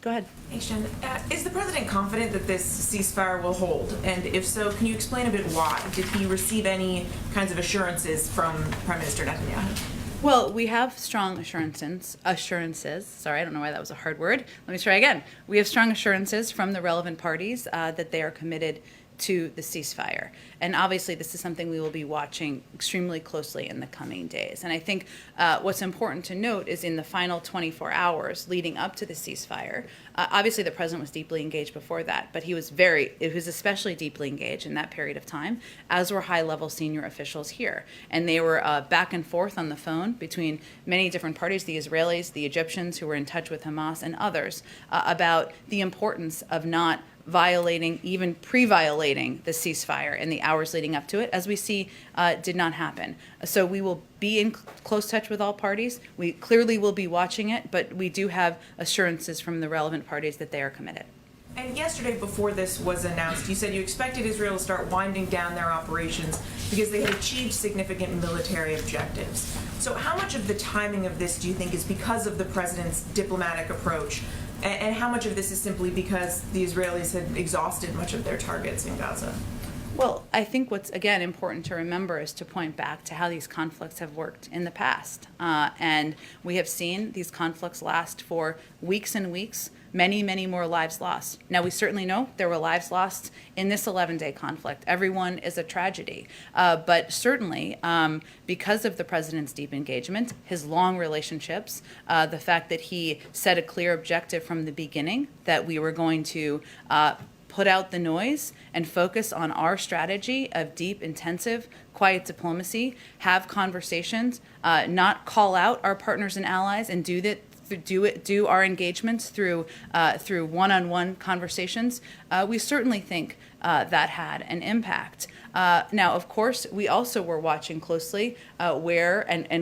Go ahead. Hey, Shen. Is the president confident that this ceasefire will hold? And if so, can you explain a bit why? Did he receive any kinds of assurances from Prime Minister Netanyahu? Well, we have strong assurances. Sorry, I don't know why that was a hard word. Let me try again. We have strong assurances from the relevant parties that they are committed to the ceasefire. And obviously, this is something we will be watching extremely closely in the coming days. And I think what's important to note is in the final 24 hours leading up to the ceasefire, obviously the president was deeply engaged before that, but he was especially deeply engaged in that period of time, as were high-level senior officials here. And they were back and forth on the phone between many different parties, the Israelis, the Egyptians who were in touch with Hamas, and others, about the importance of not violating, even pre-violating the ceasefire in the hours leading up to it, as we see did not happen. So we will be in close touch with all parties. We clearly will be watching it, but we do have assurances from the relevant parties that they are committed. And yesterday, before this was announced, you said you expected Israel to start winding down their operations because they had achieved significant military objectives. So how much of the timing of this do you think is because of the president's diplomatic approach? And how much of this is simply because the Israelis had exhausted much of their targets in Gaza? Well, I think what's, again, important to remember is to point back to how these conflicts have worked in the past. And we have seen these conflicts last for weeks and weeks, many, many more lives lost. Now, we certainly know there were lives lost in this 11-day conflict. Everyone is a tragedy. But certainly, because of the president's deep engagement, his long relationships, the fact that he set a clear objective from the beginning that we were going to put out the noise and focus on our strategy of deep, intensive, quiet diplomacy, have conversations, not call out our partners and allies, and do our engagements through one-on-one conversations. We certainly think that had an impact. Now, of course, we also were watching closely and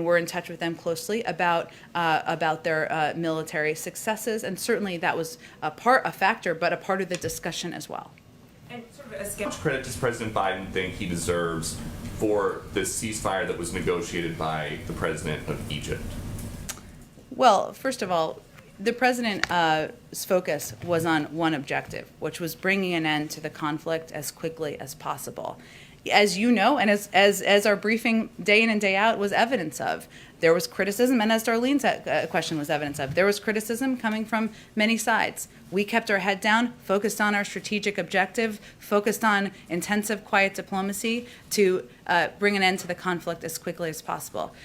we're in touch with them closely about their military successes, and certainly that was a factor, but a part of the discussion as well. And sort of How much credit does President Biden think he deserves for this ceasefire that was negotiated by the president of Egypt? Well, first of all, the president's focus was on one objective, which was bringing an end to the conflict as quickly as possible. As you know, and as our briefing day in and day out was evidence of, there was criticism, and as Darlene's question was evidence of, there was criticism coming from many sides. We kept our head down, focused on our strategic objective, focused on intensive, quiet diplomacy to bring an end to the conflict as quickly as possible.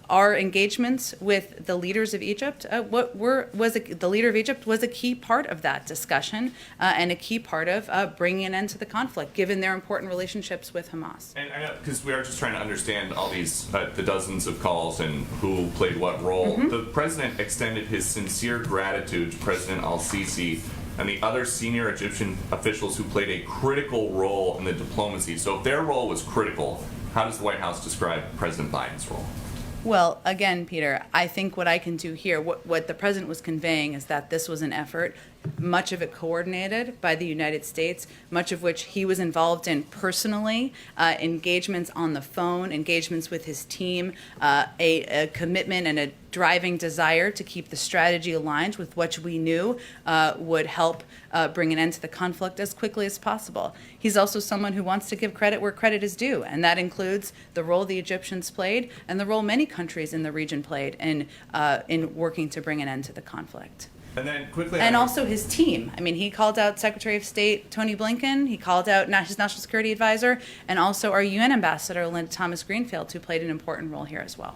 Our engagements with the leaders of Egypt, the leader of Egypt was a key part of that discussion and a key part of bringing an end to the conflict, given their important relationships with Hamas. And I know, because we are just trying to understand all these, the dozens of calls and who played what role. Mm-hmm. The president extended his sincere gratitude to President al-Sisi and the other senior Egyptian officials who played a critical role in the diplomacy. So if their role was critical, how does the White House describe President Biden's role? Well, again, Peter, I think what I can do here, what the president was conveying is that this was an effort, much of it coordinated by the United States, much of which he was involved in personally, engagements on the phone, engagements with his team, a commitment and a driving desire to keep the strategy aligned with what we knew would help bring an end to the conflict as quickly as possible. He's also someone who wants to give credit where credit is due, and that includes the role the Egyptians played and the role many countries in the region played in working to bring an end to the conflict. And then quickly, and also his team. I mean, he called out Secretary of State Tony Blinken. He called out his National Security Advisor, and also our UN Ambassador, Linda Thomas Greenfield, who played an important role here as well.